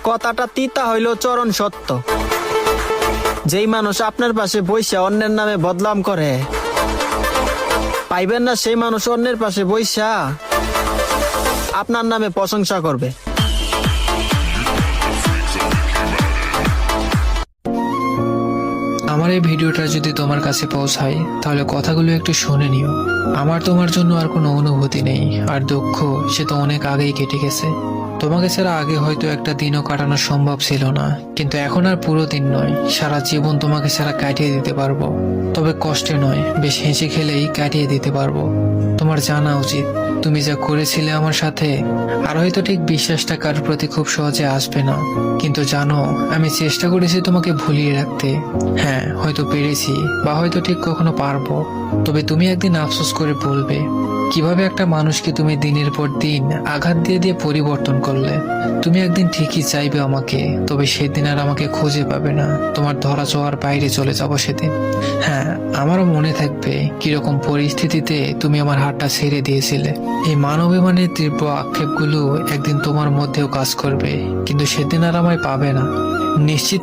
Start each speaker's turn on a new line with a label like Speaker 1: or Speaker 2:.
Speaker 1: কথাটা তিতা হইল চরণ সত্য। যেই মানুষ আপনার পাশে বইসা অন্যের নামে বদনাম করে, পাইবেন না সেই মানুষ অন্যের পাশে বইসা আপনার নামে প্রশংসা করবে।
Speaker 2: আমার এই ভিডিওটা যদি তোমার কাছে পৌঁছায় তাহলে কথাগুলো একটু শুনে নিও। আমার তোমার জন্য আর কোনো অনুভূতি নেই, আর দুঃখ সে তো অনেক আগেই কেটে গেছে। তোমাকে ছাড়া আগে হয়তো একটা দিনও কাটানো সম্ভব ছিল না, কিন্তু এখন আর পুরো দিন নয়, সারা জীবন তোমাকে ছাড়া কাটিয়ে দিতে পারবো। তবে কষ্টে নয়, বেশ হেসে খেলেই কাটিয়ে দিতে পারবো। তোমার জানা উচিত তুমি যা করেছিলে আমার সাথে, আর হয়তো ঠিক বিশ্বাসটা কারোর প্রতি খুব সহজে আসবে না, কিন্তু জানো আমি চেষ্টা করেছি তোমাকে ভুলিয়ে রাখতে। হ্যাঁ, হয়তো পেরেছি, বা হয়তো ঠিক কখনো পারবো। তবে তুমি একদিন আফসোস করে বলবে কিভাবে একটা মানুষকে তুমি দিনের পর দিন আঘাত দিয়ে দিয়ে পরিবর্তন করলে। তুমি একদিন ঠিকই চাইবে আমাকে, তবে সেদিন আর আমাকে খুঁজে পাবে না। তোমার ধরা ছোঁয়ার বাইরে চলে যাবো সেদিন। হ্যাঁ, আমারও মনে থাকবে কিরকম পরিস্থিতিতে তুমি আমার হাতটা ছেড়ে দিয়েছিলে। এই মানবিমানের তীব্র আক্ষেপগুলো একদিন তোমার মধ্যেও কাজ করবে, কিন্তু সেদিন আর আমায় পাবে না নিশ্চিত।